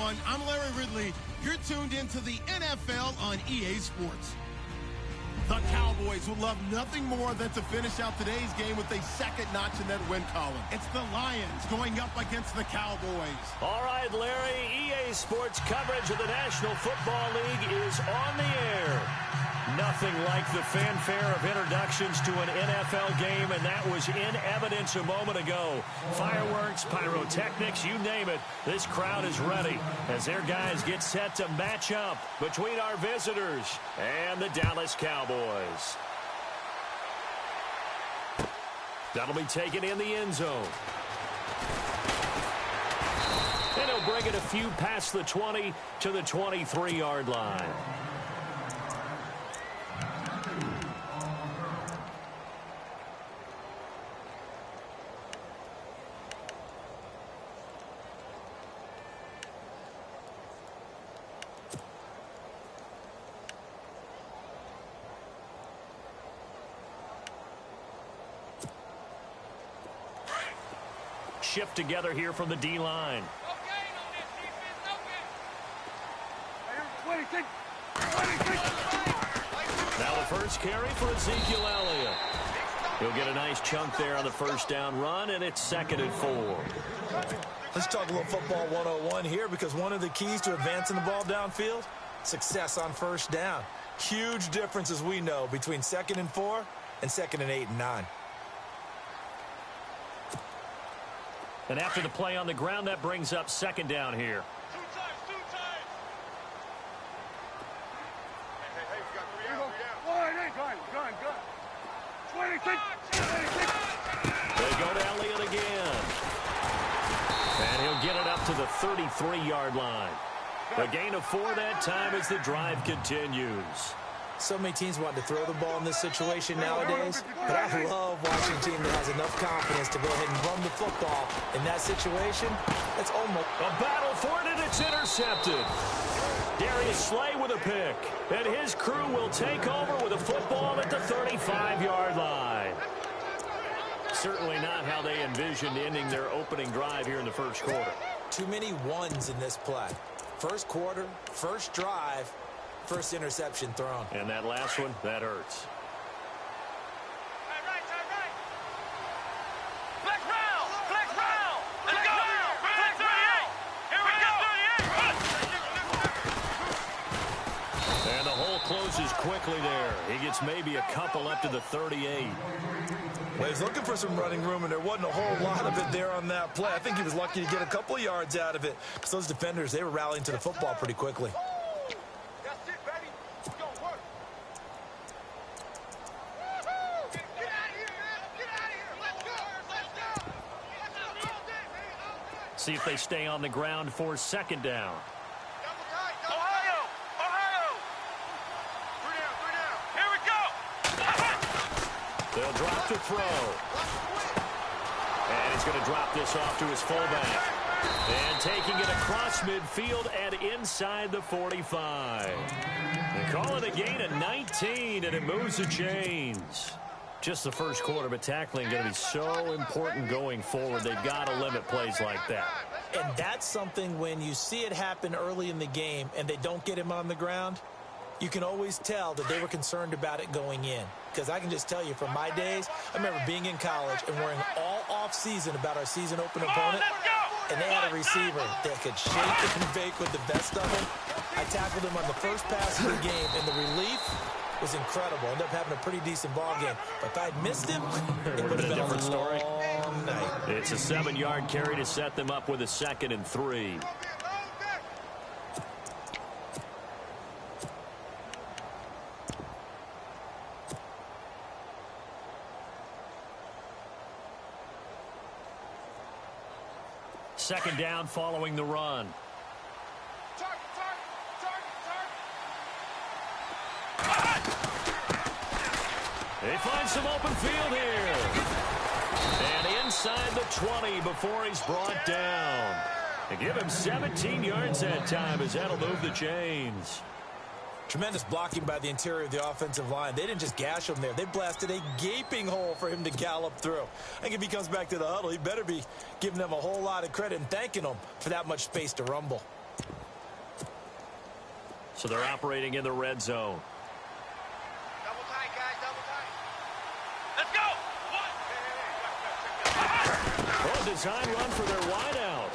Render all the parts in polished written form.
everyone. I'm Larry Ridley. You're tuned into the NFL on EA Sports. The Cowboys would love nothing more than to finish out today's game with a second notch in that win column. It's the Lions going up against the Cowboys. All right, Larry, EA Sports coverage of the National Football League is on the air. Nothing like the fanfare of introductions to an NFL game, and that was in evidence a moment ago. Fireworks, pyrotechnics, you name it. This crowd is ready as their guys get set to match up between our visitors and the Dallas Cowboys. That'll be taken in the end zone. And he'll bring it a few past the 20 to the 23-yard line. Shift together here from the D-line. Now the first carry for Ezekiel Elliott. He'll get a nice chunk there on the first down run, and it's 2nd and 4. Let's talk a little football 101 here, because one of the keys to advancing the ball downfield, success on first down. Huge difference, as we know, between 2nd and 4 and 2nd and 8 and 9. And after the play on the ground, that brings up 2nd down here. Two times. Hey, we got 3 down. One, 26. They go to Elliott again. And he'll get it up to the 33-yard line. A gain of 4 that time as the drive continues. So many teams want to throw the ball in this situation nowadays, but I love watching a team that has enough confidence to go ahead and run the football. In that situation, it's almost a battle for it, and it's intercepted. Darius Slay with a pick, and his crew will take over with a football at the 35-yard line. Certainly not how they envisioned ending their opening drive here in the first quarter. Too many ones in this play. First quarter, first drive, first interception thrown. And that last one, that hurts. Flex round. Let's go. Flex 38. Here we go. And the hole closes quickly there. He gets maybe a couple up to the 38. Well, he's looking for some running room, and there wasn't a whole lot of it there on that play. I think he was lucky to get a couple of yards out of it, because those defenders, they were rallying to the football pretty quickly. See if they stay on the ground for 2nd down. Ohio. 3 down. Here we go. They'll drop to throw. And he's going to drop this off to his fullback. And taking it across midfield and inside the 45. They call it a gain of 19, and it moves the chains. Just the first quarter, but tackling going to be so important going forward. They've got to limit plays like that. And that's something when you see it happen early in the game and they don't get him on the ground, you can always tell that they were concerned about it going in. Because I can just tell you from my days, I remember being in college and worrying all off-season about our season opener opponent. And they had a receiver that could shake and bake with the best of them. I tackled him on the first pass of the game, and the relief was incredible. Ended up having a pretty decent ball game. But if I'd missed him, it would have been a different story. Night. It's a 7-yard carry to set them up with a 2nd and 3. Second down following the run. They find some open field here. And inside the 20 before he's brought down. They give him 17 yards that time as that'll move the chains. Tremendous blocking by the interior of the offensive line. They didn't just gash him there. They blasted a gaping hole for him to gallop through. I think if he comes back to the huddle, he better be giving them a whole lot of credit and thanking them for that much space to rumble. So they're operating in the red zone. Double tight, guys, double tight. Let's go. Oh, design run for their wideout.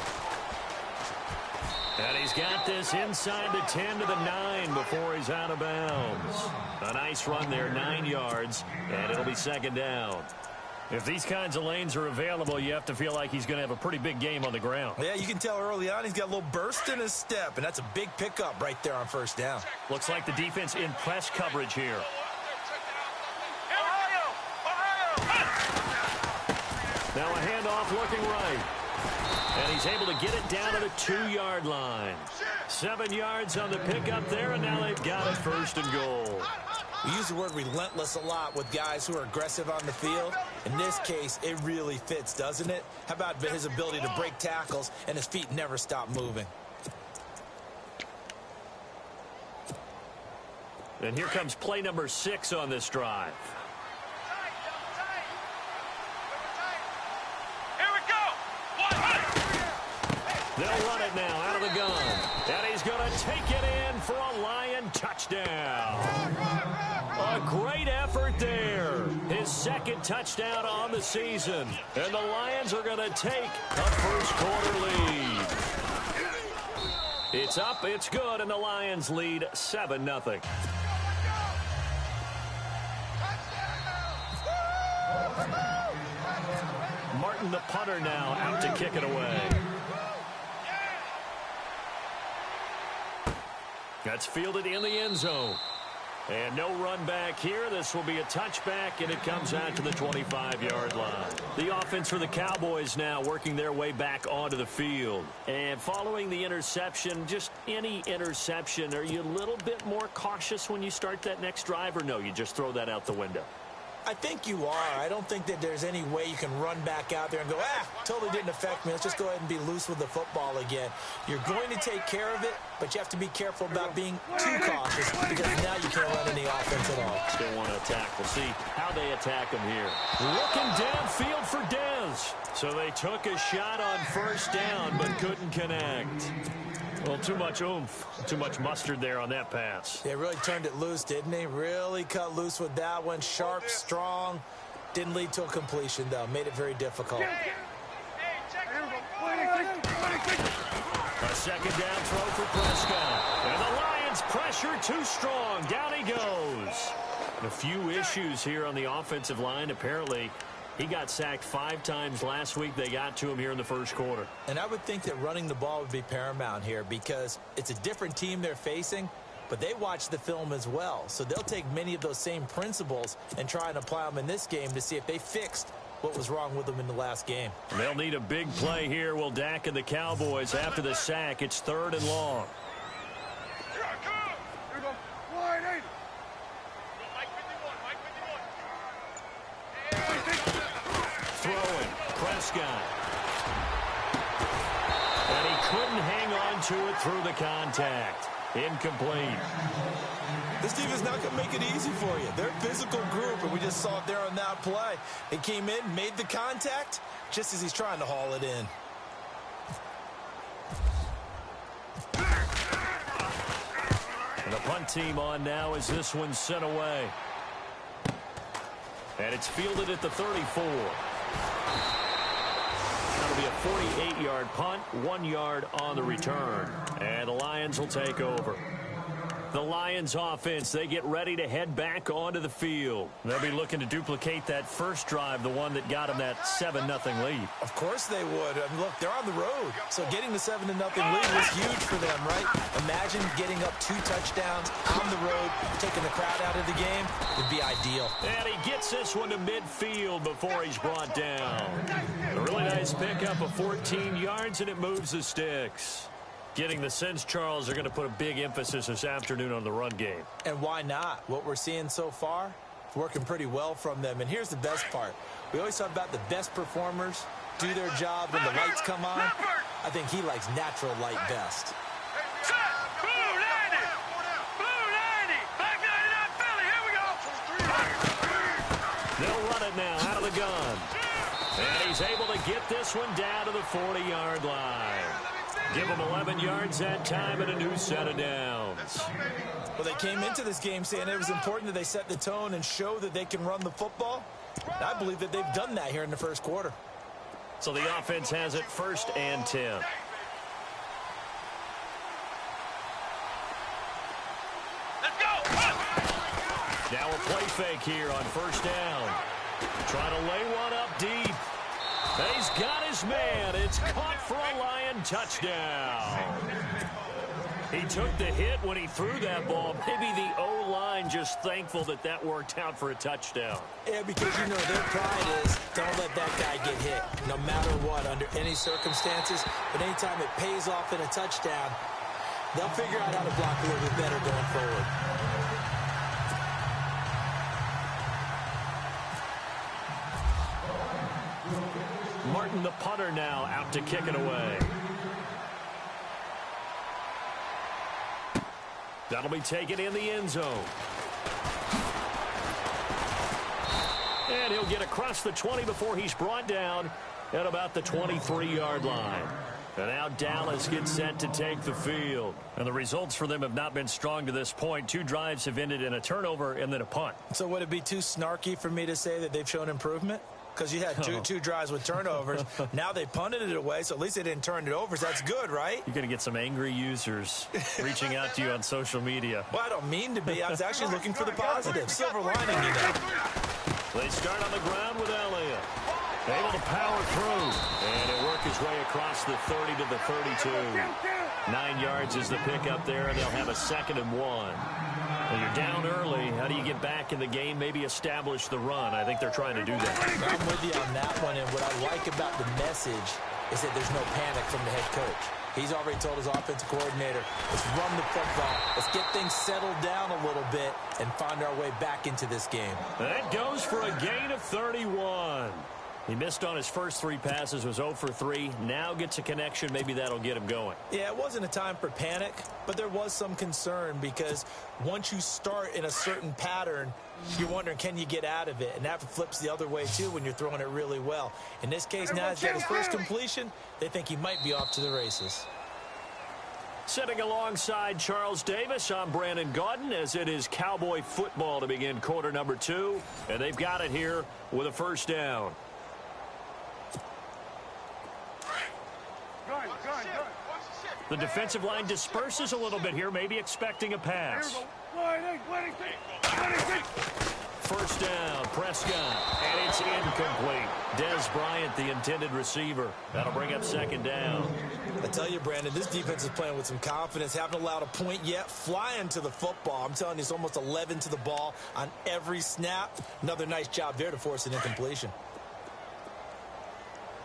And he's got this inside the 10 to the 9 before he's out of bounds. A nice run there, 9 yards, and it'll be second down. If these kinds of lanes are available, you have to feel like he's going to have a pretty big game on the ground. Yeah, you can tell early on he's got a little burst in his step, and that's a big pickup right there on first down. Looks like the defense in press coverage here. Now a handoff looking right. And he's able to get it down to the 2-yard line. 7 yards on the pickup there, and now they've got it first and goal. We use the word relentless a lot with guys who are aggressive on the field. In this case, it really fits, doesn't it? How about his ability to break tackles and his feet never stop moving? And here comes play number 6 on this drive. They'll run it now out of the gun. And he's going to take it in for a Lion touchdown. A great effort there. His second touchdown on the season. And the Lions are going to take a first-quarter lead. It's up, it's good, and the Lions lead 7-0. Martin, the punter, now out to kick it away. That's fielded in the end zone. And no run back here. This will be a touchback, and it comes out to the 25-yard line. The offense for the Cowboys now working their way back onto the field. And following the interception, just any interception, are you a little bit more cautious when you start that next drive, or no, you just throw that out the window? I think you are. I don't think that there's any way you can run back out there and go, totally didn't affect me. Let's just go ahead and be loose with the football again. You're going to take care of it, but you have to be careful about being too cautious because now you can't run any offense at all. Still want to attack. We'll see how they attack him here. Looking downfield for Dez. So they took a shot on first down but couldn't connect. Well, too much oomph, too much mustard there on that pass. They really turned it loose, didn't they? Really cut loose with that one. Sharp, strong. Didn't lead to a completion, though. Made it very difficult. A second down throw for Prescott. And the Lions pressure too strong. Down he goes. A few issues here on the offensive line. Apparently, he got sacked 5 times last week. They got to him here in the first quarter. And I would think that running the ball would be paramount here because it's a different team they're facing, but they watch the film as well. So they'll take many of those same principles and try and apply them in this game to see if they fixed what was wrong with them in the last game. They'll need a big play here. Will Dak and the Cowboys after the sack. It's 3rd and long. Throwing, Prescott. And he couldn't hang on to it through the contact. Incomplete. This team is not going to make it easy for you. They're a physical group, and we just saw it there on that play. They came in, made the contact, just as he's trying to haul it in. And the punt team on now as this one's sent away. And it's fielded at the 34. That'll be a 48-yard punt, 1 yard on the return. And the Lions will take over. The Lions offense, they get ready to head back onto the field. They'll be looking to duplicate that first drive, the one that got them that 7-0 lead. Of course they would. I mean, look, they're on the road. So getting the 7-0 lead was huge for them, right? Imagine getting up 2 touchdowns on the road, taking the crowd out of the game. Would be ideal. And he gets this one to midfield before he's brought down. A really nice pickup of 14 yards, and it moves the sticks. Getting the sense, Charles, they're going to put a big emphasis this afternoon on the run game. And why not? What we're seeing so far, it's working pretty well from them. And here's the best part. We always talk about the best performers do their job when the lights come on. I think he likes natural light best. They'll run it now out of the gun. And he's able to get this one down to the 40-yard line. Give them 11 yards that time and a new set of downs. Well, they came into this game saying it was important that they set the tone and show that they can run the football. And I believe that they've done that here in the first quarter. So the offense has it 1st and 10. Let's go. Now a play fake here on 1st down. Trying to lay one up deep. He's got his man. It's caught for a Lion touchdown. He took the hit when he threw that ball. Maybe the O-line just thankful that that worked out for a touchdown. Yeah, because, you know, their pride is don't let that guy get hit, no matter what, under any circumstances. But anytime it pays off in a touchdown, they'll figure out how to block a little bit better going forward. Martin, the punter, now out to kick it away. That'll be taken in the end zone. And he'll get across the 20 before he's brought down at about the 23-yard line. And now Dallas gets set to take the field. And the results for them have not been strong to this point. 2 drives have ended in a turnover and then a punt. So would it be too snarky for me to say that they've shown improvement? Because you had two drives with turnovers. Now they punted it away, so at least they didn't turn it over. So that's good, right? You're going to get some angry users reaching out to you on social media. Well, I don't mean to be. I was actually looking for the positive. Silver lining, you know. They start on the ground with Elliott. Able to power through. And he'll work his way across the 30 to the 32. 9 yards is the pickup there, and they'll have a 2nd and 1. Well, you're down early. How do you get back in the game? Maybe establish the run. I think they're trying to do that. I'm with you on that one, and what I like about the message is that there's no panic from the head coach. He's already told his offensive coordinator, let's run the football. Let's get things settled down a little bit and find our way back into this game. That goes for a gain of 31. He missed on his first 3 passes, was 0 for 3. Now gets a connection. Maybe that'll get him going. Yeah, it wasn't a time for panic, but there was some concern because once you start in a certain pattern, you're wondering, can you get out of it? And that flips the other way, too, when you're throwing it really well. In this case, now he's got his first completion. They think he might be off to the races. Sitting alongside Charles Davis, I'm Brandon Gaudin, as it is Cowboy football to begin quarter number 2. And they've got it here with a 1st down. The defensive line disperses a little bit here, maybe expecting a pass. 1st down, Prescott, and it's incomplete. Des Bryant, the intended receiver. That'll bring up 2nd down. I tell you, Brandon, this defense is playing with some confidence. Haven't allowed a point yet. Flying to the football. I'm telling you, it's almost 11 to the ball on every snap. Another nice job there to force an incompletion.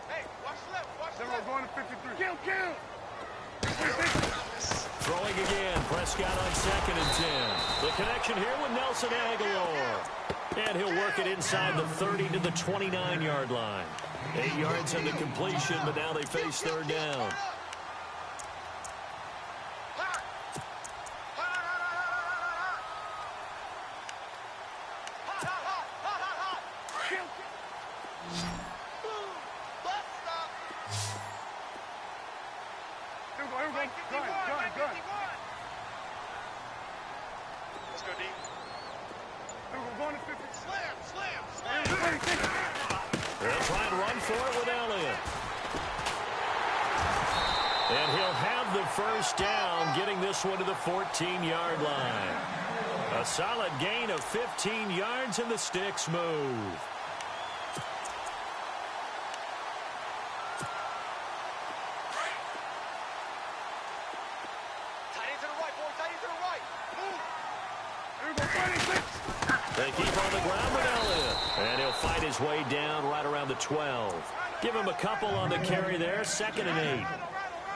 Hey, watch left. We're going to 53. Kill. Throwing again, Prescott on 2nd and 10. The connection here with Nelson Aguilar. And he'll work it inside the 30 to the 29-yard line. 8 yards on the completion, but now they face 3rd down. They'll try and run for it with Elliott. And he'll have the 1st down, getting this one to the 14-yard line. A solid gain of 15 yards, and the sticks move. They keep on the ground with Elliott. And he'll fight his way down right around the 12. Give him a couple on the carry there. 2nd and 8.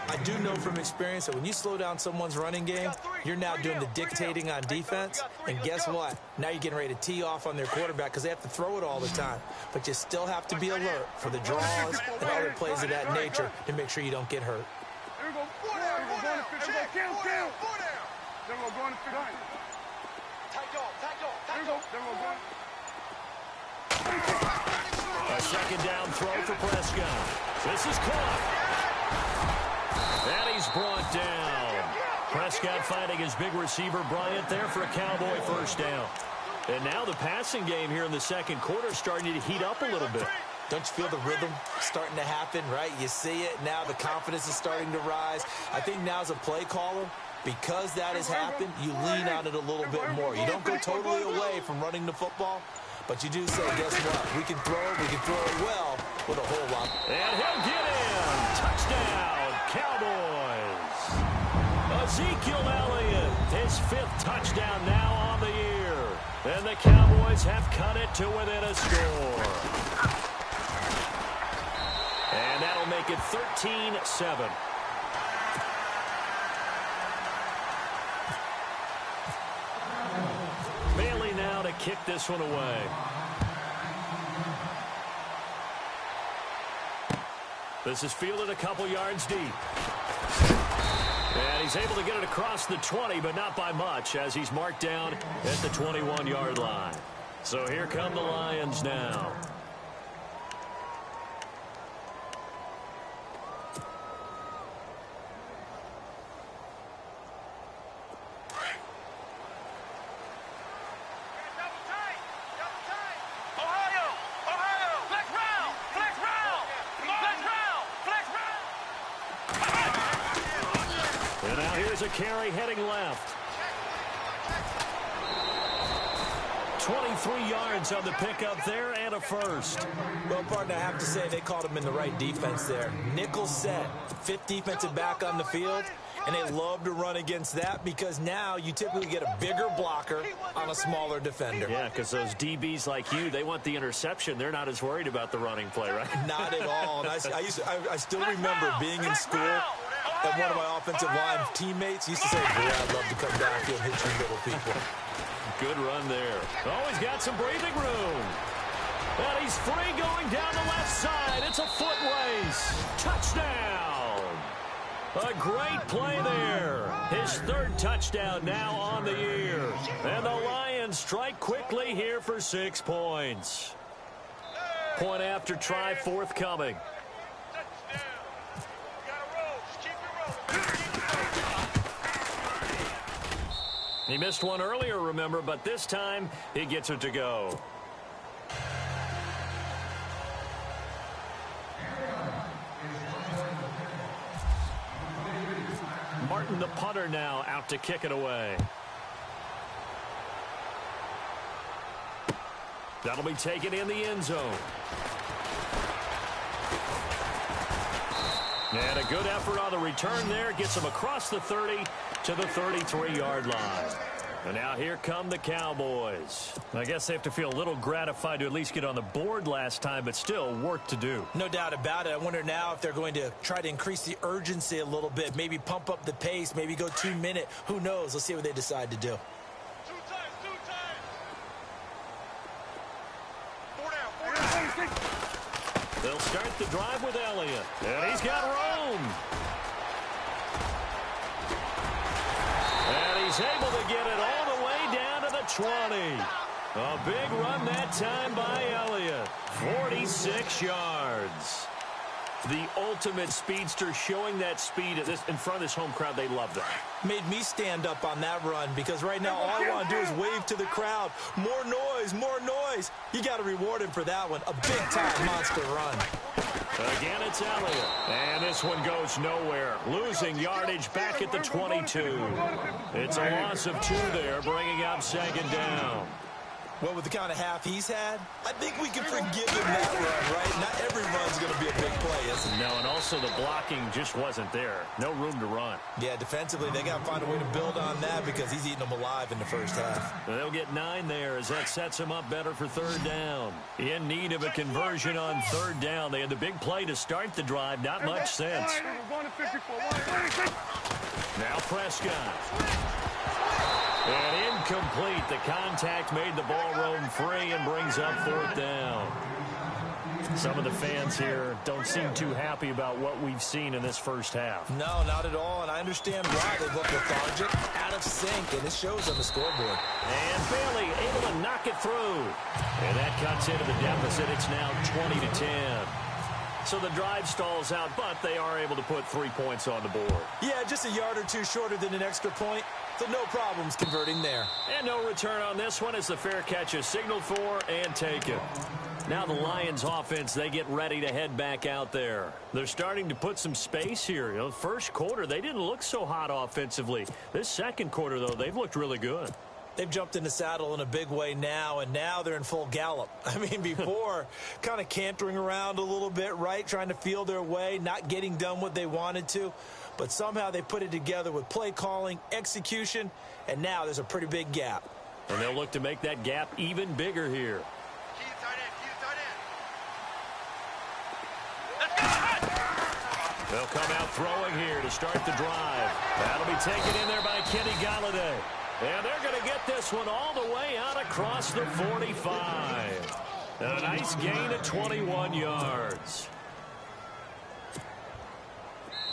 I do know from experience that when you slow down someone's running game, you're now doing the dictating on defense. And guess what? Now you're getting ready to tee off on their quarterback because they have to throw it all the time. But you still have to be alert for the draws and other plays of that nature to make sure you don't get hurt. A 2nd down throw for Prescott. This is caught. And he's Prescott finding his big receiver, Bryant, there for a Cowboy first down. And now the passing game here in the second quarter starting to heat up a little bit. Don't you feel the rhythm starting to happen, right? You see it. Now the confidence is starting to rise. I think now as a play caller, because that has happened, you lean on it a little bit more. You don't go totally away from running the football, but you do say, guess what? We can throw it well with a whole lot. And he'll get in. Touchdown, Cowboys. Ezekiel Elliott, his 5th touchdown now on the year. And the Cowboys have cut it to within a score. And that'll make it 13-7. Bailey now to kick this one away. This is fielded a couple yards deep. And he's able to get it across the 20, but not by much, as he's marked down at the 21-yard line. So here come the Lions now. A carry heading left. 23 yards on the pickup there and a first. Well, partner, I have to say they called him in the right defense there. Nickel set, 5th defensive back on the field, and they love to run against that because now you typically get a bigger blocker on a smaller defender. Yeah, because those DBs like you, they want the interception. They're not as worried about the running play, right? Not at all. And I still remember being in school. And one of my offensive line teammates used to say, boy, I'd love to come down here and hit you little people. Good run there. Oh, he's got some breathing room. And he's free going down the left side. It's a foot race. Touchdown. A great play there. His 3rd touchdown now on the year. And the Lions strike quickly here for 6 points. Point after try forthcoming. He missed one earlier, remember, but this time he gets it to go. Martin, the punter, now out to kick it away. That'll be taken in the end zone. And a good effort on the return there. Gets him across the 30 to the 33-yard line. And now here come the Cowboys. I guess they have to feel a little gratified to at least get on the board last time, but still work to do. No doubt about it. I wonder now if they're going to try to increase the urgency a little bit, maybe pump up the pace, maybe go 2-minute. Who knows? Let's see what they decide to do. 2 times. 4 down. They'll start the drive with Elliott. And he's got room. And he's able to get it all the way down to the 20. A big run that time by Elliott. 46 yards. The ultimate speedster, showing that speed in front of this home crowd. They love that. Made me stand up on that run because right now all I want to do is wave to the crowd. More noise, more noise. You got to reward him for that one. A big-time monster run. Again, it's Elliott. And this one goes nowhere. Losing yardage back at the 22. It's a loss of 2 there, bringing up 2nd down. Well, with the kind of half he's had, I think we can forgive him that run, right? Not every run's going to be a big play, is it? No, and also the blocking just wasn't there. No room to run. Yeah, defensively, they got to find a way to build on that because he's eating them alive in the first half. They'll get 9 there as that sets him up better for 3rd down. In need of a conversion on 3rd down. They had the big play to start the drive. Not much sense. Now Prescott. And incomplete. The contact made the ball roam free and brings up 4th down. Some of the fans here don't seem too happy about what we've seen in this first half. No, not at all, and I understand why. They look lethargic, out of sync, and it shows on the scoreboard. And Bailey able to knock it through. And that cuts into the deficit. It's now 20-10. So the drive stalls out, but they are able to put 3 points on the board. Yeah, just a yard or two shorter than an extra point, so no problems converting there. And no return on this one as the fair catch is signaled for and taken. Now the Lions offense, they get ready to head back out there. They're starting to put some space here. You know, first quarter, they didn't look so hot offensively. This second quarter, though, they've looked really good. They've jumped in the saddle in a big way now, and now they're in full gallop. I mean, before, kind of cantering around a little bit, right, trying to feel their way, not getting done what they wanted to. But somehow they put it together with play calling, execution, and now there's a pretty big gap. And they'll look to make that gap even bigger here. They'll come out throwing here to start the drive. That'll be taken in there by Kenny Galladay. And they're going to get this one all the way out across the 45. And a nice gain of 21 yards.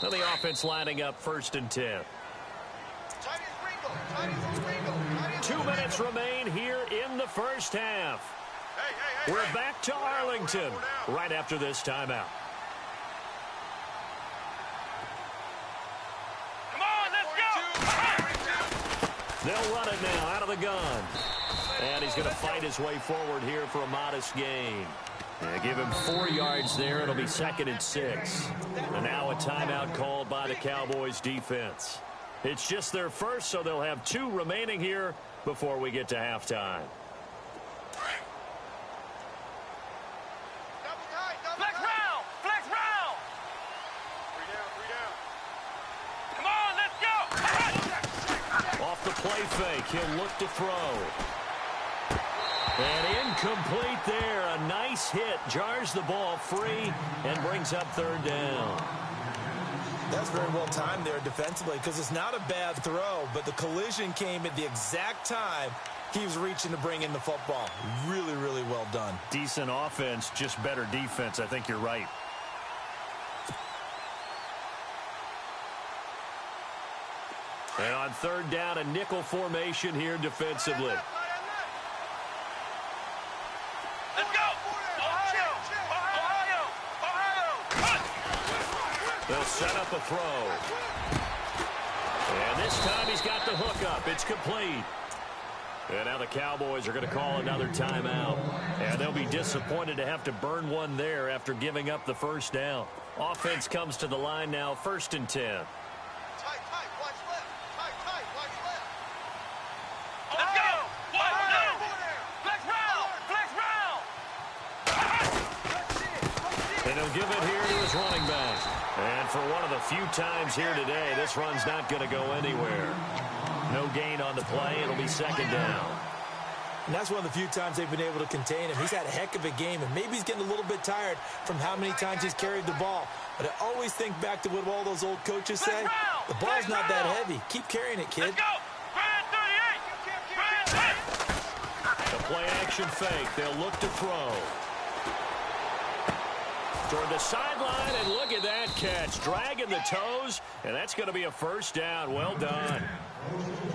So the offense lining up 1st and 10. 2 minutes remain here in the first half. We're back to Arlington right after this timeout. They'll run it now out of the gun. And he's going to fight his way forward here for a modest gain. And give him 4 yards there. It'll be 2nd and 6. And now a timeout called by the Cowboys defense. It's just their first, so they'll have 2 remaining here before we get to halftime. Flex round! Flex round! 3 down. Come on, let's go! Off the play fake, he'll look to throw. And incomplete there. A nice hit. Jars the ball free and brings up 3rd down. That's very well timed there defensively because it's not a bad throw, but the collision came at the exact time he was reaching to bring in the football. Really, really well done. Decent offense, just better defense. I think you're right. And on 3rd down, a nickel formation here defensively. Let's go! Ohio! They'll set up a throw. And this time he's got the hook up. It's complete. And now the Cowboys are going to call another timeout. And they'll be disappointed to have to burn one there after giving up the 1st down. Offense comes to the line now, 1st and 10. Let's go! Flex round! Flex round! And he'll give it here to his running back. And for one of the few times here today, this run's not going to go anywhere. No gain on the play. It'll be 2nd down. And that's one of the few times they've been able to contain him. He's had a heck of a game, and maybe he's getting a little bit tired from how many times he's carried the ball. But I always think back to what all those old coaches say. The ball's not that heavy. Keep carrying it, kid. Let's go! Brand 38! The play action fake. They'll look to throw. Toward the sideline, and look at that catch. Dragging the toes, and that's going to be a 1st down. Well done.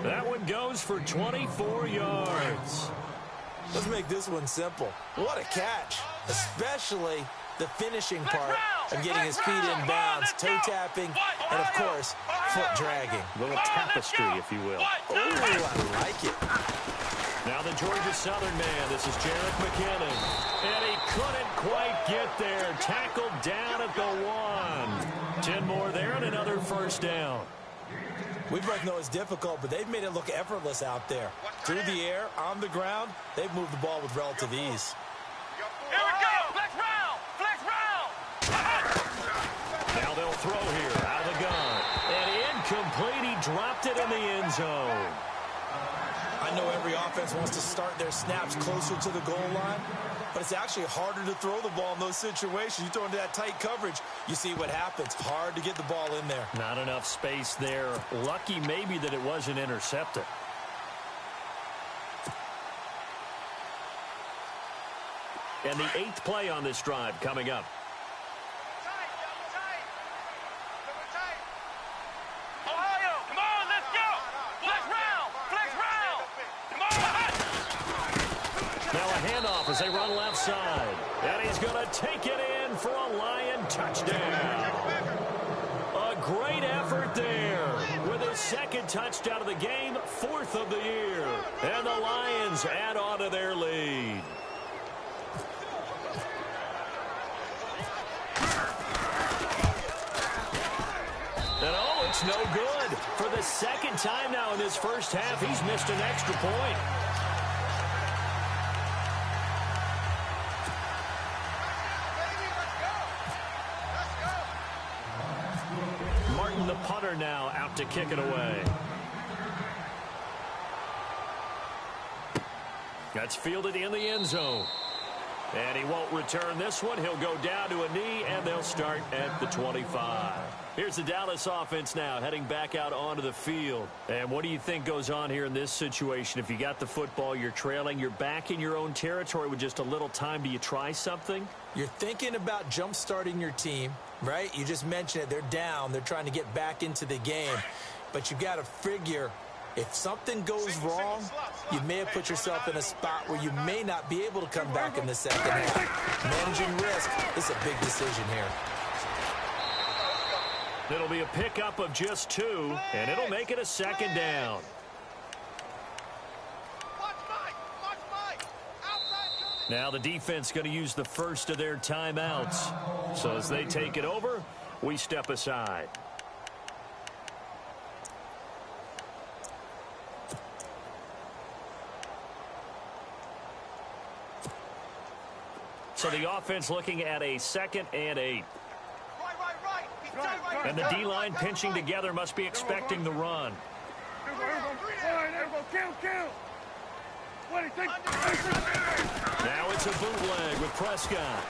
That one goes for 24 yards. Let's make this one simple. What a catch, especially the finishing part of getting his feet in bounds, toe tapping, and, of course, foot dragging. A little tapestry, if you will. Oh, I like it. Now the Georgia Southern man. This is Jerick McKinnon. And he couldn't quite get there. Tackled down at the 1. 10 more there and another 1st down. We both know it's difficult, but they've made it look effortless out there. Through the air, on the ground, they've moved the ball with relative ease. Here we go! Flex round! Flex round! Now they'll throw here out of the gun. And incomplete. He dropped it in the end zone. I know every offense wants to start their snaps closer to the goal line, but it's actually harder to throw the ball in those situations. You throw into that tight coverage, you see what happens. Hard to get the ball in there. Not enough space there. Lucky maybe that it wasn't intercepted. And the 8th play on this drive coming up. Ohio, come on, let's go! Flex round! Flex round! Come on! Now a handoff as they run left side. And he's going to take it in in for a Lion touchdown. A great effort there with his second touchdown of the game, 4th of the year. And the Lions add on to their lead. And oh, it's no good. For the second time now in this first half, he's missed an extra point. Martin, the punter, now out to kick it away. That's fielded in the end zone. And he won't return this one. He'll go down to a knee, and they'll start at the 25. Here's the Dallas offense now heading back out onto the field. And what do you think goes on here in this situation? If you got the football, you're trailing, you're back in your own territory with just a little time. Do you try something? You're thinking about jump-starting your team, right? You just mentioned it. They're down. They're trying to get back into the game. But you've got to figure, if something goes wrong, you may have put yourself in a spot where you may not be able to come back in the second half. Managing risk is a big decision here. It'll be a pickup of just 2, and it'll make it a second down. Now the defense going to use the first of their timeouts. So as they take it over, we step aside. So the offense looking at a 2nd and 8. And the D-line pinching together must be expecting the run. Now it's a bootleg with Prescott.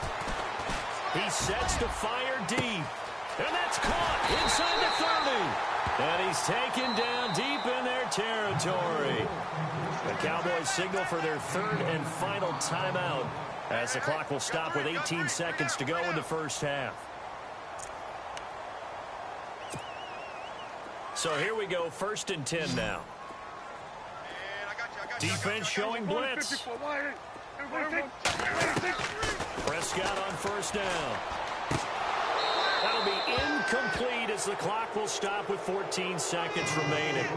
He sets to fire deep. And that's caught inside the 30. And he's taken down deep in their territory. The Cowboys signal for their 3rd and final timeout, as the clock will stop with 18 seconds to go in the first half. So here we go, 1st and 10 now. Defense showing blitz. Prescott on 1st down. That'll be incomplete as the clock will stop with 14 seconds remaining.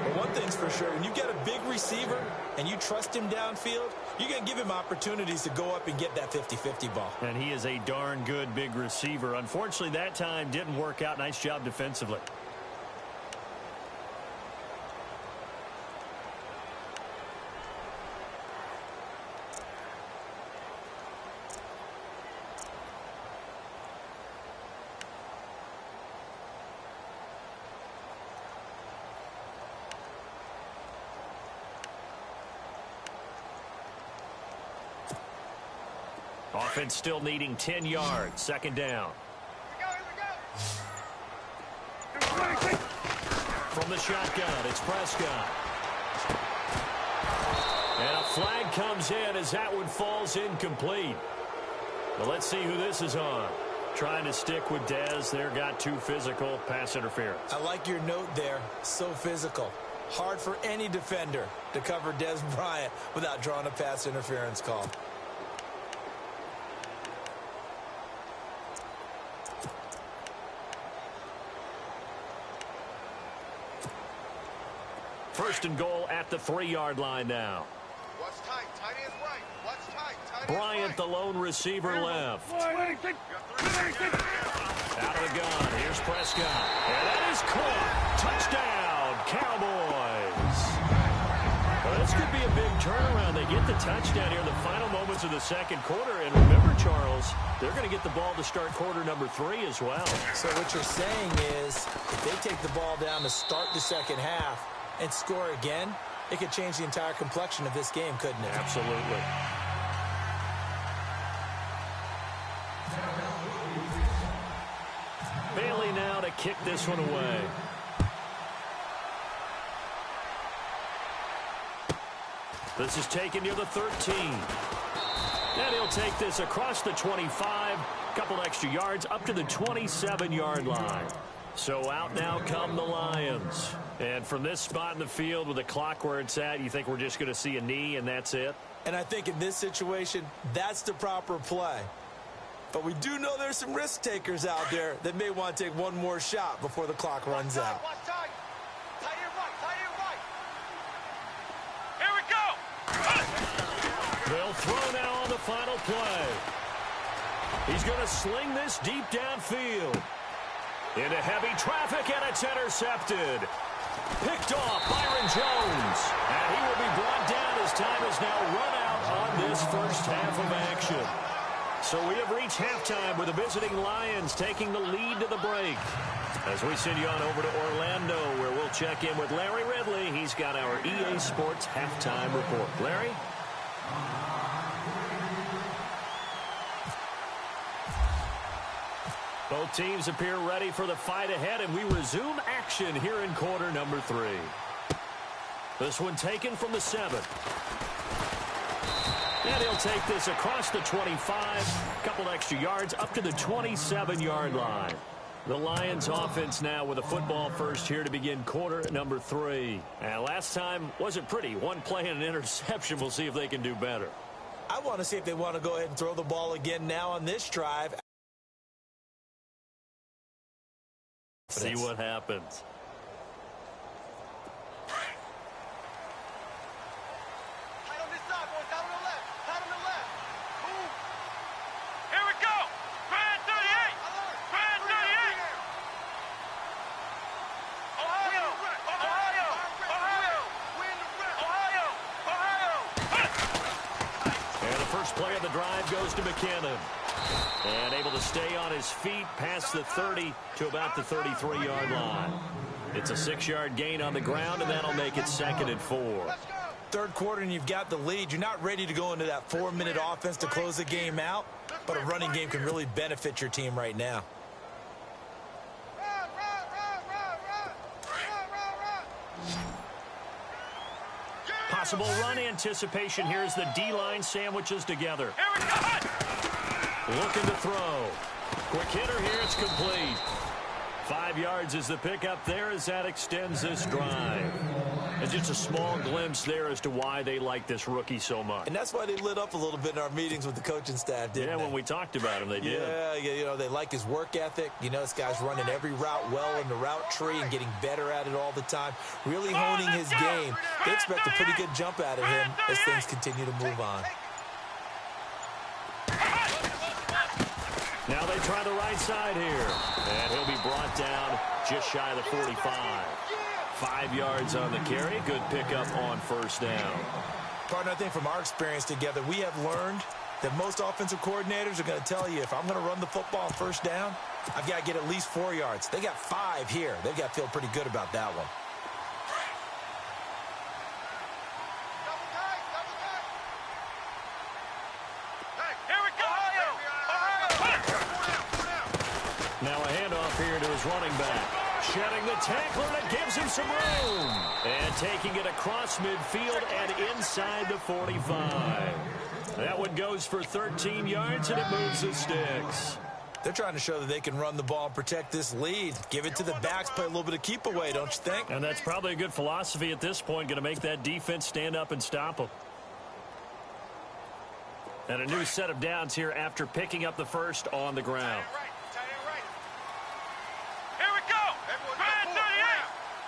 Well, one thing's for sure, when you've got a big receiver and you trust him downfield, you're going to give him opportunities to go up and get that 50-50 ball. And he is a darn good big receiver. Unfortunately, that time didn't work out. Nice job defensively. Offense still needing 10 yards. 2nd down. From the shotgun, it's Prescott. And a flag comes in as that one falls incomplete. Well, let's see who this is on. Trying to stick with Dez. There, got too physical. Pass interference. I like your note there. So physical. Hard for any defender to cover Dez Bryant without drawing a pass interference call. First and goal at the 3-yard line now. What's tight? Tight is right. What's tight? Tight Bryant, is the lone receiver, left. right. Out of the gun. Here's Prescott. And that is caught. Touchdown, Cowboys. Well, this could be a big turnaround. They get the touchdown here in the final moments of the second quarter. And remember, Charles, they're going to get the ball to start quarter number 3 as well. So what you're saying is, if they take the ball down to start the second half and score again, it could change the entire complexion of this game, couldn't it? Absolutely. Bailey now to kick this one away. This is taken near the 13. And he'll take this across the 25, couple extra yards up to the 27-yard line. So out now come the Lions. And from this spot in the field with the clock where it's at, you think we're just going to see a knee and that's it? And I think in this situation, that's the proper play. But we do know there's some risk takers out there that may want to take one more shot before the clock runs out. Watch tight. Tight end right. Tight end right. Here we go. They'll throw now on the final play. He's going to sling this deep downfield. Into heavy traffic, and it's intercepted. Picked off Byron Jones. And he will be brought down as time has now run out on this first half of action. So we have reached halftime with the visiting Lions taking the lead to the break. As we send you on over to Orlando, where we'll check in with Larry Ridley. He's got our EA Sports halftime report. Larry? Both teams appear ready for the fight ahead, and we resume action here in quarter number 3. This one taken from the 7. And he'll take this across the 25, a couple extra yards, up to the 27-yard line. The Lions offense now with a football first here to begin quarter number 3. And last time wasn't pretty. One play and an interception. We'll see if they can do better. I want to see if they want to go ahead and throw the ball again now on this drive. See what happens. Tight on this side, boys. Tight on the left. Tight on the left. Move. Here we go. Grand 38. Grand 38. Ohio. Ohio. Ohio. Ohio. Ohio. And the first play of the drive goes to McKinnon. And able to stay on his feet past the 30 to about the 33-yard line. It's a 6-yard gain on the ground, and that'll make it 2nd and 4. Third quarter, and you've got the lead. You're not ready to go into that 4-minute offense to close the game out, but a running game can really benefit your team right now. Possible run anticipation here as the D-line sandwiches together. Here we go. Looking to throw. Quick hitter here. It's complete. 5 yards is the pickup there as that extends this drive. And just a small glimpse there as to why they like this rookie so much. And that's why they lit up a little bit in our meetings with the coaching staff, didn't they? Yeah, when we talked about him, they did. Yeah, you know, they like his work ethic. You know, this guy's running every route well in the route tree and getting better at it all the time. Really honing his game. They expect a pretty good jump out of him as things continue to move on. Now they try the right side here. And he'll be brought down just shy of the 45. 5 yards on the carry. Good pickup on first down. Partner, I think from our experience together, we have learned that most offensive coordinators are going to tell you, if I'm going to run the football on first down, I've got to get at least 4 yards. They got 5 here. They've got to feel pretty good about that one. Here we go. Now a handoff here to his running back. Shedding the tackler, and it gives him some room. And taking it across midfield and inside the 45. That one goes for 13 yards, and it moves the sticks. They're trying to show that they can run the ball and protect this lead. Give it to the backs, play a little bit of keep away, don't you think? And that's probably a good philosophy at this point, going to make that defense stand up and stop them. And a new set of downs here after picking up the first on the ground. Here we go. Grand 38.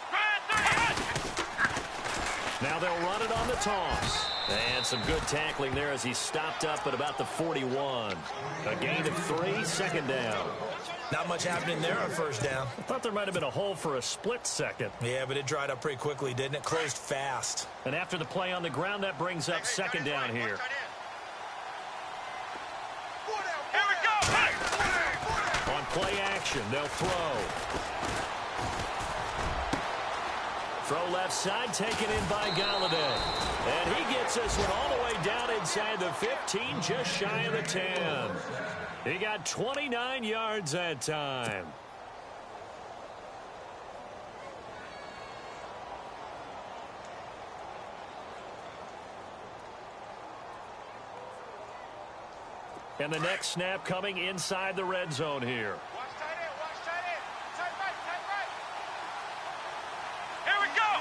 Grand 38. Now they'll run it on the toss. And some good tackling there as he stopped up at about the 41. A gain of 3, 2nd down. Not much happening there on first down. I thought there might have been a hole for a split second. Yeah, but it dried up pretty quickly, didn't it? Closed fast. And after the play on the ground, that brings up 2nd down here. Here we go. On play action, they'll throw. Throw left side, taken in by Galladay. And he gets this one all the way down inside the 15, just shy of the 10. He got 29 yards that time. And the next snap coming inside the red zone here. Watch tight end. Watch tight end. Tight right. Tight right. Here we go.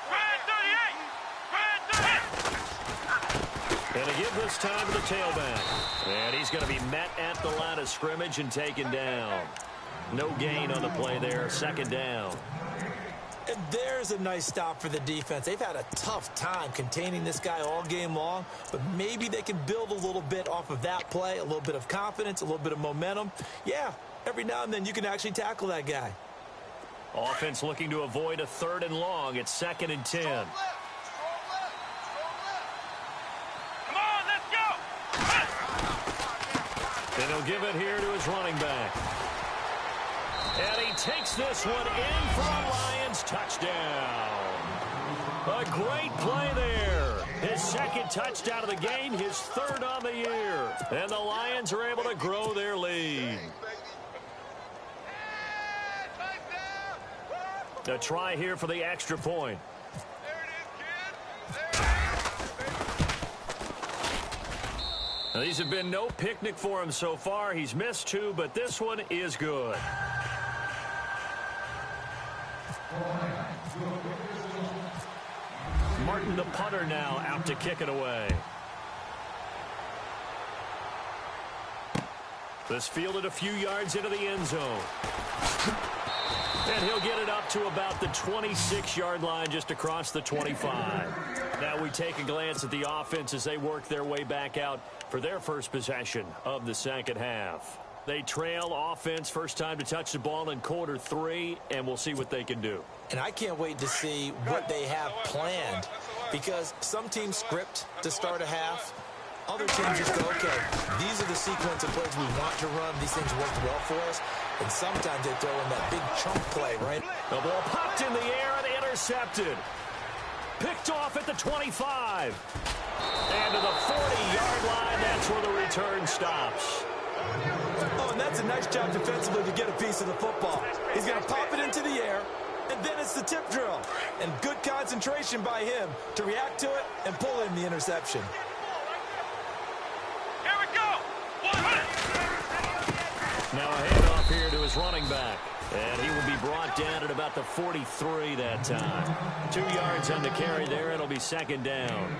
Grand 38. Grand 38. And they give this time to the tailback. And he's going to be met at the line of scrimmage and taken down. No gain on the play there. Second down. And there's a nice stop for the defense. They've had a tough time containing this guy all game long, but maybe they can build a little bit off of that play, a little bit of confidence, a little bit of momentum. Yeah, every now and then you can actually tackle that guy. Offense looking to avoid a 3rd and long. It's 2nd and 10. Strong left. Come on, let's go. And he'll give it here to his running back. And he takes this one in for a Lions touchdown. A great play there. His 2nd touchdown of the game, his 3rd on the year. And the Lions are able to grow their lead. A try here for the extra point. Now, these have been no picnic for him so far. He's missed 2, but this one is good. Martin, the punter, now out to kick it away. This fielded a few yards into the end zone. And he'll get it up to about the 26-yard line, just across the 25. Now we take a glance at the offense as they work their way back out for their first possession of the second half. They trail offense, first time to touch the ball in quarter 3, and we'll see what they can do. And I can't wait to see what they have planned, because some teams script to start a half. Other teams just go, okay, these are the sequence of plays we want to run. These things worked well for us. And sometimes they throw in that big chunk play, right? The ball popped in the air and intercepted. Picked off at the 25. And to the 40-yard line, that's where the return stops. Oh, and that's a nice job defensively to get a piece of the football. He's going to pop it into the air, and then it's the tip drill. And good concentration by him to react to it and pull in the interception. Here we go. 100. Now a handoff here to his running back. And he will be brought down at about the 43 that time. 2 yards on the carry there. It'll be second down.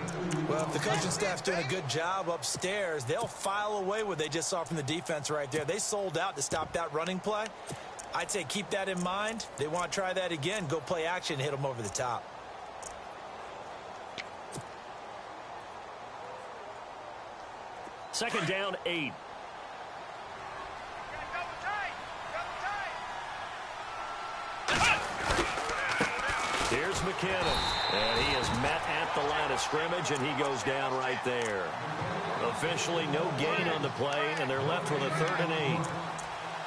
Well, if the coaching staff's doing a good job upstairs, they'll file away what they just saw from the defense right there. They sold out to stop that running play. I'd say keep that in mind. They want to try that again. Go play action and hit them over the top. Second down, 8. Here's McKinnon, and he is met at the line of scrimmage, and he goes down right there. Officially no gain on the play, and they're left with a 3rd and 8.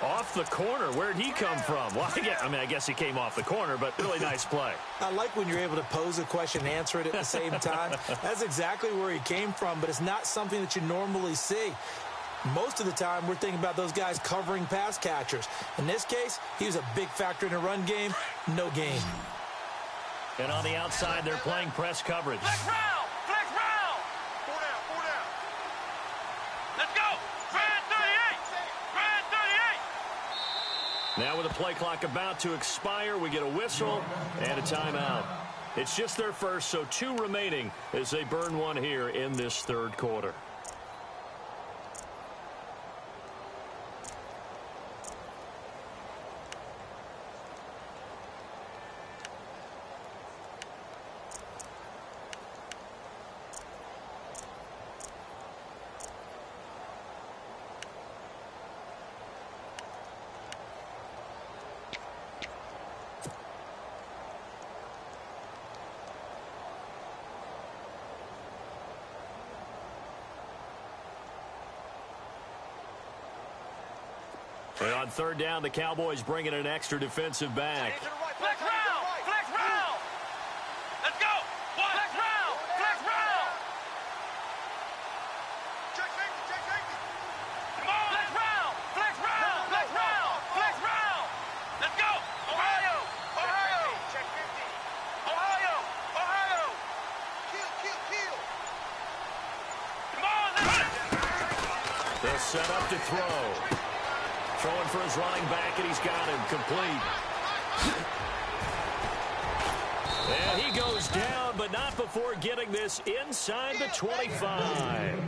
Off the corner, where'd he come from? Well, I guess he came off the corner, but really nice play. I like when you're able to pose a question and answer it at the same time. That's exactly where he came from, but it's not something that you normally see. Most of the time, we're thinking about those guys covering pass catchers. In this case, he was a big factor in the run game. No gain. And on the outside, they're playing press coverage. Flex round. Flex round. 4 down. 4 down. Let's go. Red 38. Red 38. Now with the play clock about to expire, we get a whistle and a timeout. It's just their first, so 2 remaining as they burn one here in this third quarter. And on third down, the Cowboys bring in an extra defensive back. Flex round. Flex round. Let's go. Flex round. Flex round. Check safety. Check safety. Come on. Flex round. Flex round. Flex round. Flex round. Let's go. Ohio. Ohio. Check 50. Ohio. Ohio. Kill. Come on. They'll set up to throw. Throwing for his running back, and he's got him complete. And he goes down, but not before getting this inside the 25.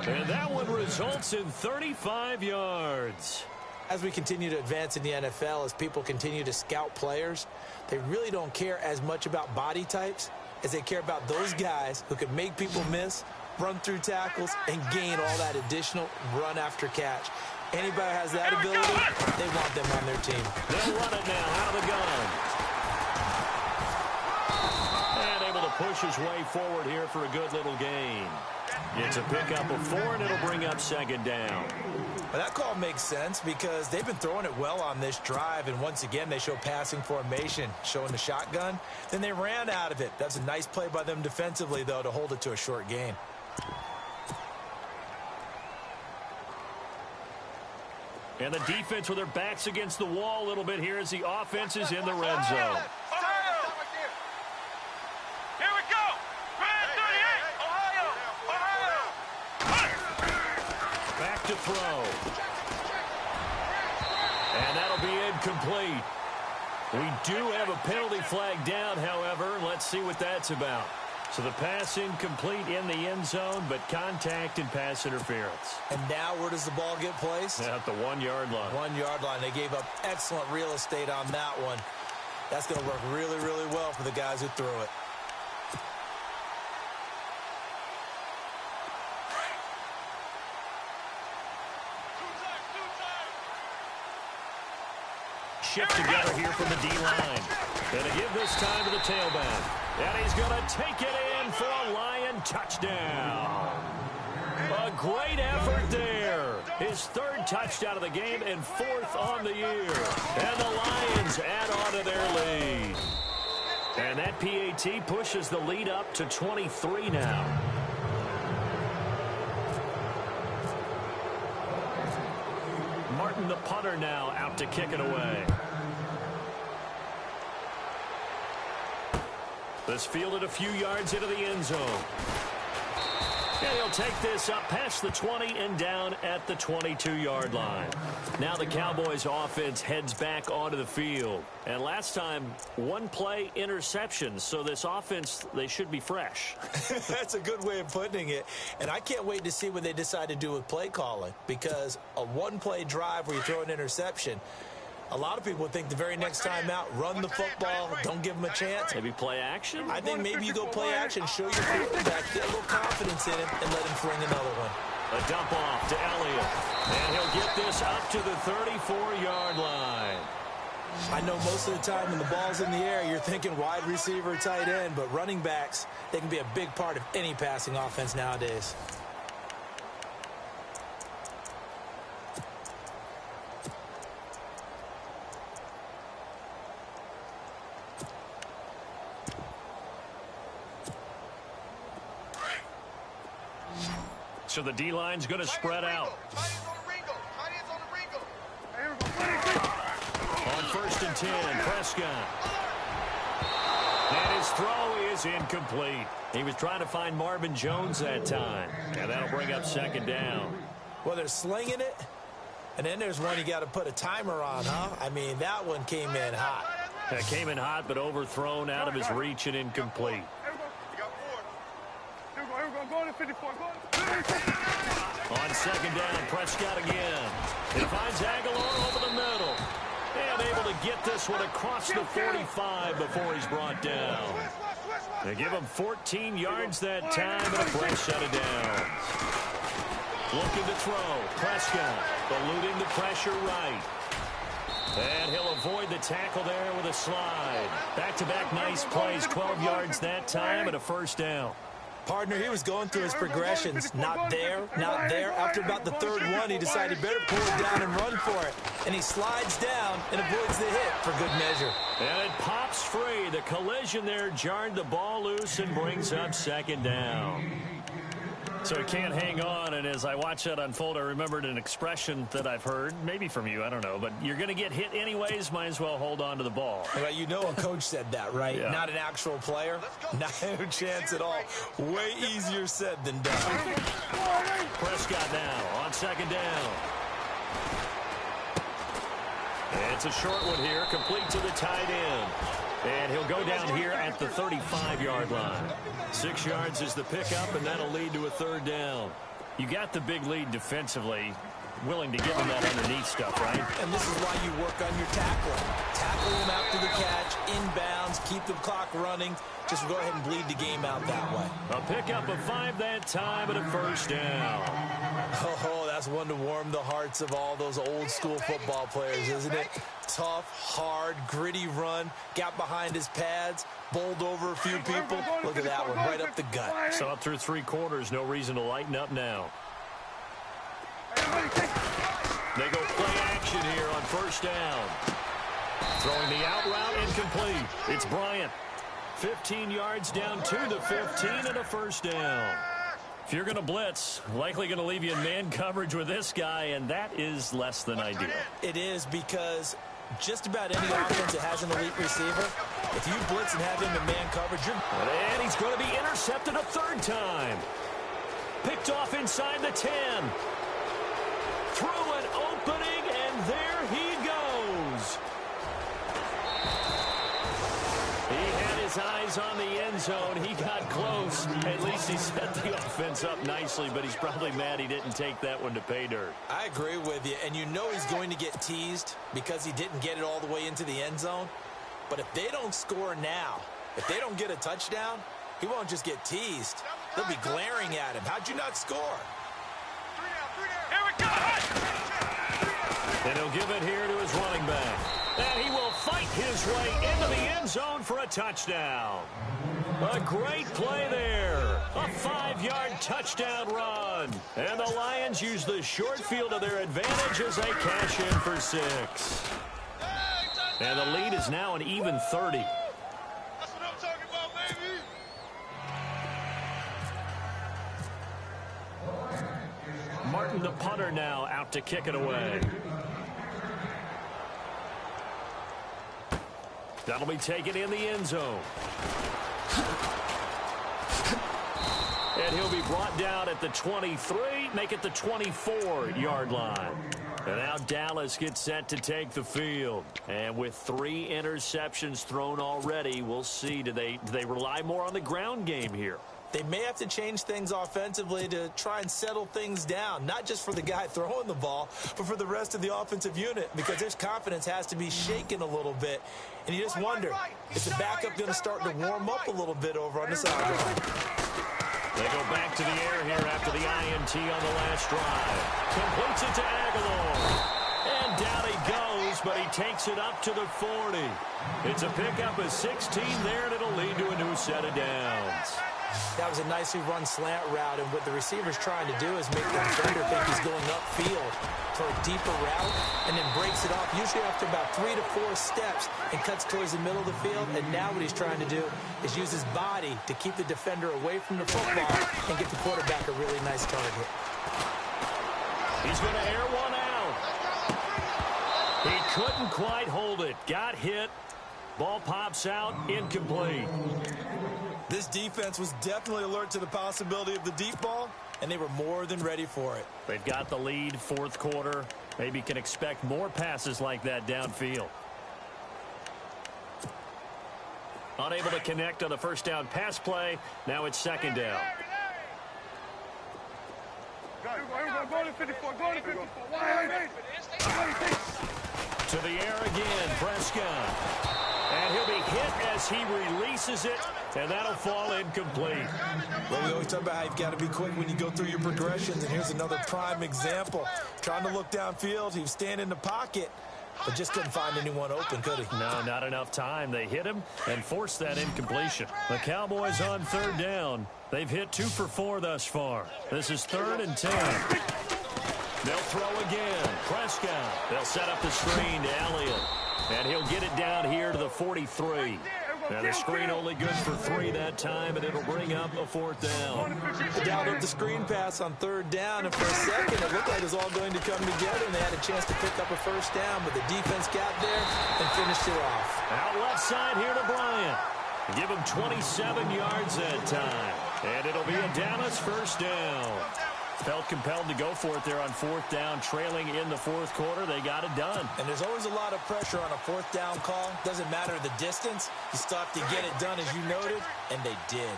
And that one results in 35 yards. As we continue to advance in the NFL, as people continue to scout players, they really don't care as much about body types as they care about those guys who can make people miss, run through tackles, and gain all that additional run after catch. Anybody who has that ability, they want them on their team. They'll run it now out of the gun. And able to push his way forward here for a good little gain. It's a pickup of 4, and it'll bring up second down. Well, that call makes sense because they've been throwing it well on this drive, and once again, they show passing formation, showing the shotgun. Then they ran out of it. That's a nice play by them defensively, though, to hold it to a short gain. And the defense with their backs against the wall a little bit here as the offense is in the red zone. Here we go. Red 38. Ohio. Back to throw. And that'll be incomplete. We do have a penalty flag down, however. Let's see what that's about. So the pass incomplete in the end zone, but contact and pass interference. And now where does the ball get placed? At the 1-yard line. 1-yard line. They gave up excellent real estate on that one. That's going to work really, really well for the guys who threw it. Shift together here from the D-line. Going to give this time to the tailback. And he's going to take it in for a Lion touchdown. A great effort there. His 3rd touchdown of the game and 4th on the year. And the Lions add on to their lead. And that PAT pushes the lead up to 23 now. Martin, the punter, now out to kick it away. This fielded a few yards into the end zone. And he'll take this up past the 20 and down at the 22-yard line. Now the Cowboys offense heads back onto the field. And last time, 1 play interception. So this offense, they should be fresh. That's a good way of putting it. And I can't wait to see what they decide to do with play calling. Because a 1-play drive where you throw an interception, a lot of people think the very next time out, run the football, don't give them a chance. Maybe play action? I think maybe you go play action, show your quarterback, get a little confidence in him, and let him fling another one. A dump off to Elliott. And he'll get this up to the 34-yard line. I know most of the time when the ball's in the air, you're thinking wide receiver, tight end, but running backs, they can be a big part of any passing offense nowadays. So the D-line's going to spread out. On 1st and 10, Prescott. And his throw is incomplete. He was trying to find Marvin Jones that time. And that'll bring up second down. Well, they're slinging it. And then there's one you got to put a timer on, huh? I mean, that one came in hot. It came in hot, but overthrown out of his reach and incomplete. On second down, Prescott again. He finds Aguilar over the middle. And able to get this one across the 45 before he's brought down. They give him 14 yards that time and a fresh set of downs. Looking to throw. Prescott eluding the pressure right. And he'll avoid the tackle there with a slide. Back-to-back nice plays. 12 yards that time and a first down. Partner, he was going through his progressions. Not there, not there. After about the 3rd one, he decided better pull it down and run for it. And he slides down and avoids the hit for good measure. And it pops free. The collision there jarred the ball loose and brings up second down. So he can't hang on, and as I watch that unfold, I remembered an expression that I've heard, maybe from you, I don't know, but you're going to get hit anyways, might as well hold on to the ball. Well, you know a coach said that, right? Yeah. Not an actual player. Not a chance at all. Way easier said than done. Prescott now on second down. It's a short one here, complete to the tight end. And he'll go down here at the 35-yard line. 6 yards is the pickup, and that'll lead to a third down. You got the big lead defensively. Willing to give him that underneath stuff, right? And this is why you work on your tackling. Tackle him after the catch, inbounds, keep the clock running. Just go ahead and bleed the game out that way. A pickup of 5 that time and a first down. Oh, that's one to warm the hearts of all those old school football players, isn't it? Tough, hard, gritty run, got behind his pads, bowled over a few people. Look at that one, right up the gut. So up through 3 quarters, no reason to lighten up now. They go play action here on first down. Throwing the out route, incomplete. It's Bryant. 15 yards down to the 15 and a first down. If you're going to blitz, likely going to leave you in man coverage with this guy, and that is less than ideal. It is, because just about any offense that has an elite receiver, if you blitz and have him in man coverage, and he's going to be intercepted a third time. Picked off inside the 10. Through an opening, and there he goes. He had his eyes on the end zone. He got close. At least he set the offense up nicely, but he's probably mad he didn't take that one to pay dirt. I agree with you, and you know he's going to get teased because he didn't get it all the way into the end zone. But if they don't score now, if they don't get a touchdown, he won't just get teased. They'll be glaring at him. How'd you not score? Here we go! And he'll give it here to his running back. And he will fight his way into the end zone for a touchdown. A great play there. A 5-yard touchdown run. And the Lions use the short field to their advantage as they cash in for 6. And the lead is now an even 30. That's what I'm talking about, baby! Martin, the punter, now out to kick it away. That'll be taken in the end zone. And he'll be brought down at the 23, make it the 24-yard line. And now Dallas gets set to take the field. And with 3 interceptions thrown already, we'll see. Do they rely more on the ground game here? They may have to change things offensively to try and settle things down, not just for the guy throwing the ball, but for the rest of the offensive unit, because his confidence has to be shaken a little bit. And you just wonder, is the backup going to start to warm up a little bit over on the sideline? They go back to the air here after the INT on the last drive. Completes it to Aguilar. And down he goes, but he takes it up to the 40. It's a pickup of 16 there, and it'll lead to a new set of downs. That was a nicely run slant route, and what the receiver's trying to do is make the defender think he's going upfield for a deeper route, and then breaks it off, usually after about 3 to 4 steps, and cuts towards the middle of the field. And now what he's trying to do is use his body to keep the defender away from the football and get the quarterback a really nice target. He's going to air one out. He couldn't quite hold it. Got hit. Ball pops out, incomplete. This defense was definitely alert to the possibility of the deep ball, and they were more than ready for it. They've got the lead, 4th quarter. Maybe can expect more passes like that downfield. Unable to connect on the first down pass play. Now it's 2nd down. Go to 54, go to 54. To the air again, Prescott. And he'll be hit as he releases it, and that'll fall incomplete. Well, we always talk about how you've got to be quick when you go through your progressions, and here's another prime example. Trying to look downfield, he was standing in the pocket, but just couldn't find anyone open, could he? No, not enough time. They hit him and forced that incompletion. The Cowboys on 3rd down. They've hit 2 for 4 thus far. This is 3rd and 10. They'll throw again. Prescott. They'll set up the screen to Elliott. And he'll get it down here to the 43. Now the screen only good for 3 that time, and it'll bring up a 4th down. They dialed up the screen pass on 3rd down, and for a second it looked like it was all going to come together, and they had a chance to pick up a first down, but the defense got there and finished it off. Out left side here to Bryant. Give him 27 yards that time. And it'll be a Dallas first down. Felt compelled to go for it there on fourth down, trailing in the fourth quarter. They got it done. And there's always a lot of pressure on a fourth down call. Doesn't matter the distance. You still have to get it done, as you noted, and they did.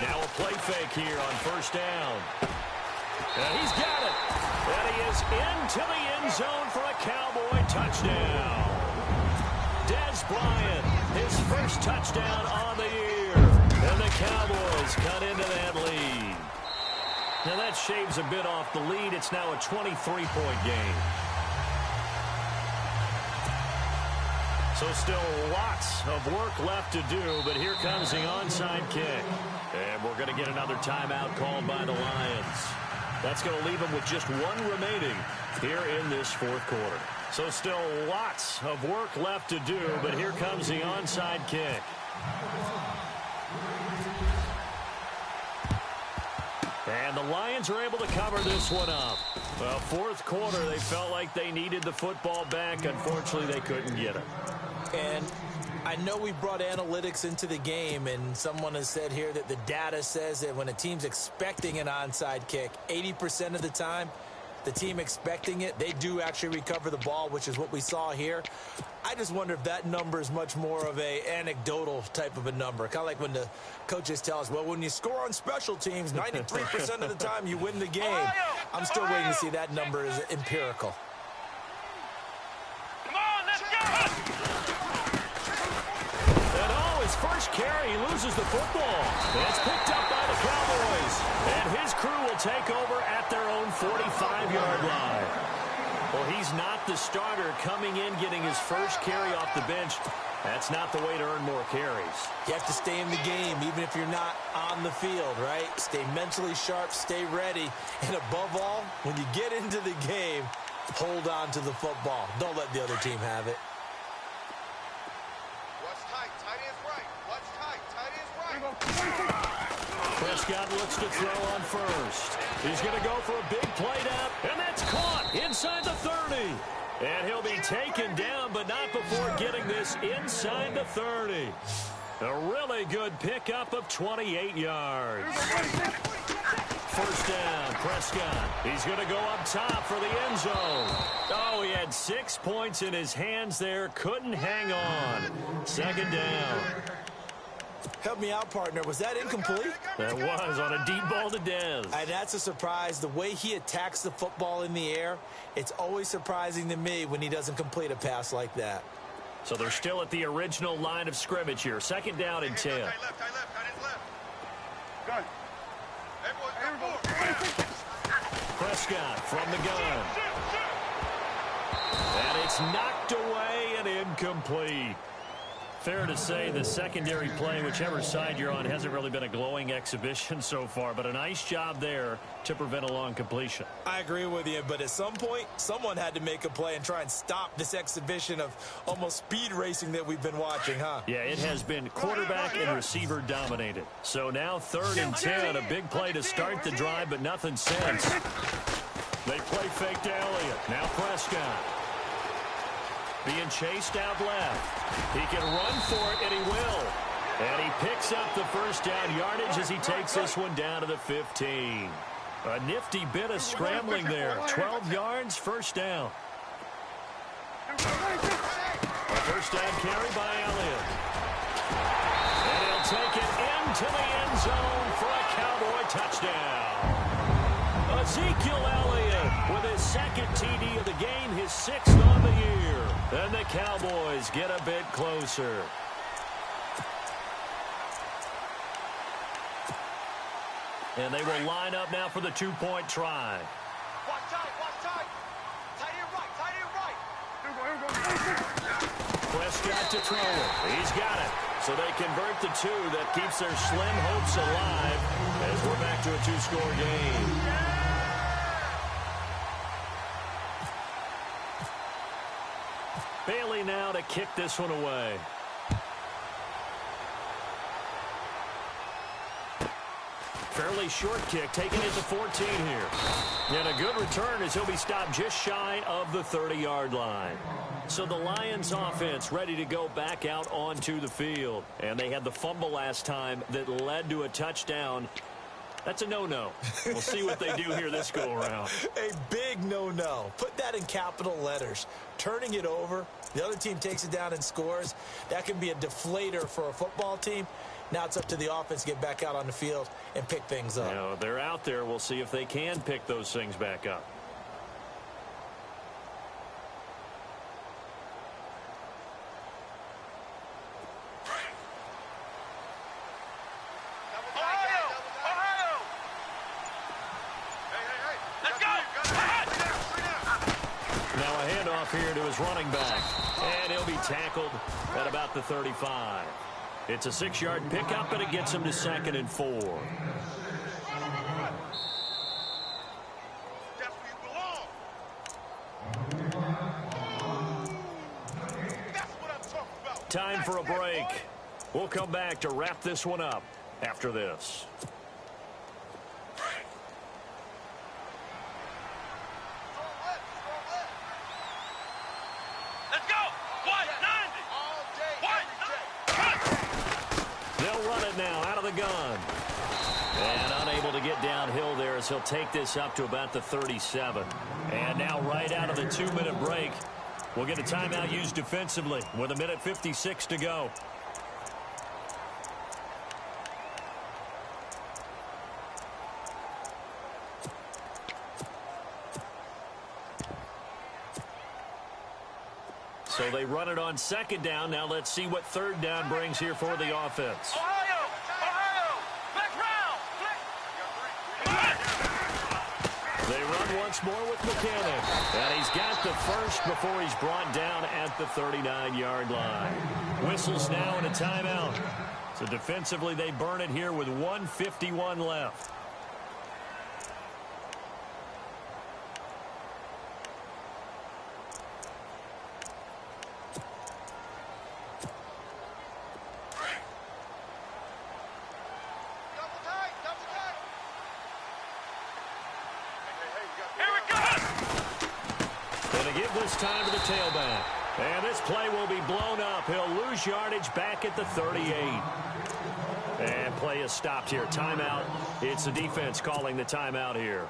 Now a play fake here on first down. And he's got it. And he is into the end zone for a Cowboy touchdown. Dez Bryant, his first touchdown on the year. And the Cowboys cut into that lead. Now that shaves a bit off the lead. It's now a 23-point game. So still lots of work left to do, but here comes the onside kick. And we're going to get another timeout called by the Lions. That's going to leave them with just one remaining here in this fourth quarter. So still lots of work left to do, but here comes the onside kick. And the Lions are able to cover this one up. Well, fourth quarter, they felt like they needed the football back. Unfortunately, they couldn't get it. And I know we brought analytics into the game, and someone has said here that the data says that when a team's expecting an onside kick, 80% of the time, the team expecting it, they do actually recover the ball, which is what we saw here. I just wonder if that number is much more of a anecdotal type of a number. Kind of like when the coaches tell us, well, when you score on special teams, 93% of the time you win the game. I'm still waiting to see that number is empirical. Come on, let's go! And his first carry, he loses the football. It's picked up by the Cowboys. And his crew will take over at their own 45-yard line. Well, he's not the starter coming in, getting his first carry off the bench. That's not the way to earn more carries. You have to stay in the game, even if you're not on the field, right? Stay mentally sharp, stay ready. And above all, when you get into the game, hold on to the football. Don't let the other team have it. Watch tight. Tight end's right. Watch tight. Tight end's right. Prescott looks to throw on first. He's going to go for a big play down, and that's caught inside the 30. And he'll be taken down, but not before getting this inside the 30. A really good pickup of 28 yards. First down, Prescott. He's going to go up top for the end zone. Oh, he had 6 points in his hands there. Couldn't hang on. Second down. Help me out, partner. Was that incomplete? That was on a deep ball to Dez. And that's a surprise. The way he attacks the football in the air, it's always surprising to me when he doesn't complete a pass like that. So they're still at the original line of scrimmage here. Second down and 10. Tight left. Tight end's left. Good. Hey, boys, come forward. Prescott from the gun. And it's knocked away and incomplete. Fair to say the secondary play, whichever side you're on, hasn't really been a glowing exhibition so far, but a nice job there to prevent a long completion. I agree with you, but at some point, someone had to make a play and try and stop this exhibition of almost speed racing that we've been watching, huh? Yeah, it has been quarterback and receiver dominated. So now 3rd and 10, a big play to start the drive, but nothing since. They play fake to Elliott. Now Prescott. Being chased out left. He can run for it, and he will. And he picks up the first down yardage as he takes this one down to the 15. A nifty bit of scrambling there. 12 yards, first down. A first down carry by Elliott. And he'll take it into the end zone for a Cowboy touchdown. Ezekiel Elliott with his second TD of the game, his 6th on the year. And the Cowboys get a bit closer. And they will line up now for the 2-point try. Watch tight. Watch tight. Tight end right. Tight end right. Prescott to throw it. He's got it. So they convert the 2. That keeps their slim hopes alive as we're back to a 2-score game. Bailey now to kick this one away. Fairly short kick, taking it to 14 here. And a good return as he'll be stopped just shy of the 30-yard line. So the Lions offense ready to go back out onto the field. And they had the fumble last time that led to a touchdown. That's a no-no. We'll see what they do here this go-around. A big no-no. Put that in capital letters. Turning it over, the other team takes it down and scores. That can be a deflator for a football team. Now it's up to the offense to get back out on the field and pick things up. You know, they're out there. We'll see if they can pick those things back up. Here to his running back, and he'll be tackled at about the 35. It's a 6-yard pickup, and it gets him to 2nd and 4. That's where you belong. That's what I'm talking about. Time for a break. We'll come back to wrap this one up after this. Gun. And unable to get downhill there as he'll take this up to about the 37. And now right out of the 2-minute break, we'll get a timeout used defensively with 1:56 to go. So they run it on 2nd down. Now let's see what 3rd down brings here for the offense. They run once more with Mechanic. And he's got the first before he's brought down at the 39-yard line. Whistles now and a timeout. So defensively they burn it here with 1:51 left. Time to the tailback. And this play will be blown up. He'll lose yardage back at the 38. And play is stopped here. Timeout. It's the defense calling the timeout here.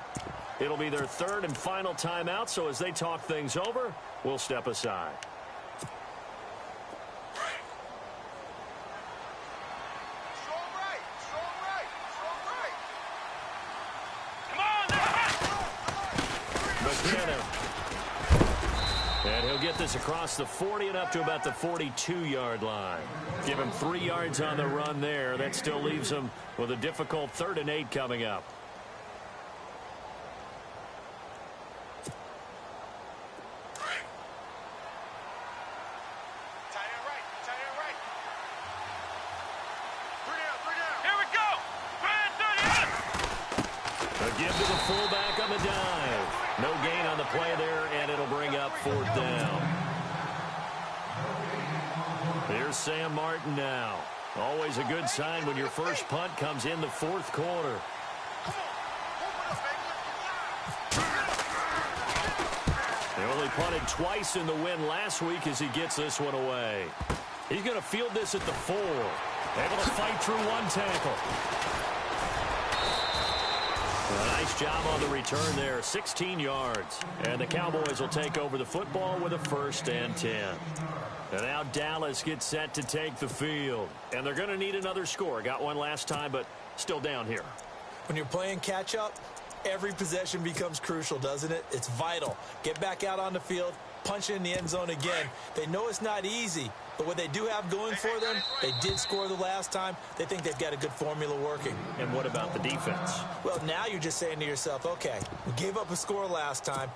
It'll be their 3rd and final timeout, so as they talk things over, we'll step aside. And he'll get this across the 40 and up to about the 42-yard line. Give him 3 yards on the run there. That still leaves him with a difficult 3rd and 8 coming up. Here we go. A give to the fullback on the dive. No gain on the play there, and it'll bring up 4th down. Here's Sam Martin now. Always a good sign when your first punt comes in the 4th quarter. They only punted twice in the win last week as he gets this one away. He's going to field this at the 4. Able to fight through one tackle. A nice job on the return there, 16 yards. And the Cowboys will take over the football with a 1st and 10. And now Dallas gets set to take the field. And they're going to need another score. Got one last time, but still down here. When you're playing catch-up, every possession becomes crucial, doesn't it? It's vital. Get back out on the field, punch it in the end zone again. They know it's not easy, but what they do have going for them, they did score the last time. They think they've got a good formula working. And what about the defense? Well, now you're just saying to yourself, okay, we gave up a score last time.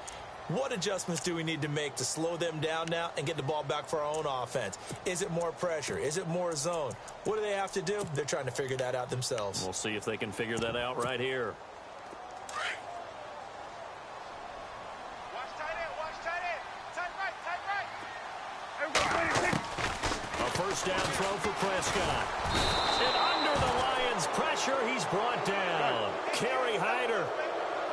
What adjustments do we need to make to slow them down now and get the ball back for our own offense? Is it more pressure? Is it more zone? What do they have to do? They're trying to figure that out themselves. We'll see if they can figure that out right here. Watch tight end, watch tight end. Tight right, tight right. A first down throw for Prescott. And under the Lions' pressure, he's brought down. carry Hyder.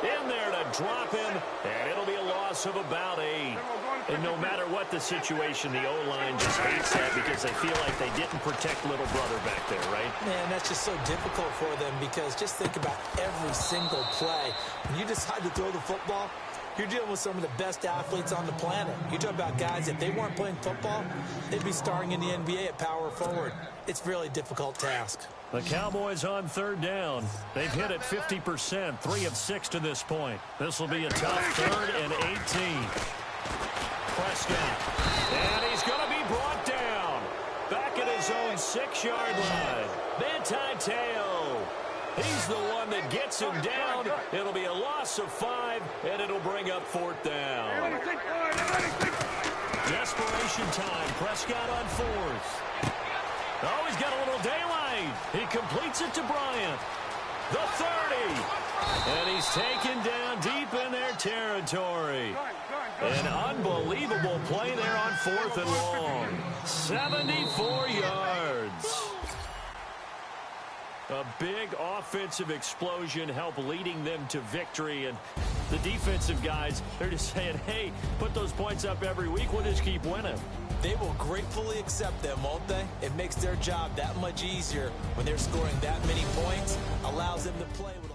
In there to drop him, and it'll be a loss of about 8. And no matter what the situation, the O-line just hates that because they feel like they didn't protect little brother back there, right? Man, that's just so difficult for them because just think about every single play. When you decide to throw the football, you're dealing with some of the best athletes on the planet. You talk about guys, if they weren't playing football, they'd be starring in the NBA at power forward. It's a really difficult task. The Cowboys on 3rd down. They've hit it 50%, 3 of 6 to this point. This will be a tough 3rd and 18. Prescott. And he's going to be brought down. Back at his own 6-yard line. Manti Te'o. He's the one that gets him down. It'll be a loss of 5, and it'll bring up 4th down. Desperation time. Prescott on 4th. Oh, he's got a little daylight. He completes it to Bryant. The 30. And he's taken down deep in their territory. An unbelievable play there on 4th and long. 74 yards. A big offensive explosion helped leading them to victory. And the defensive guys, they're just saying, hey, put those points up every week. We'll just keep winning. They will gratefully accept them, won't they? It makes their job that much easier when they're scoring that many points, allows them to play with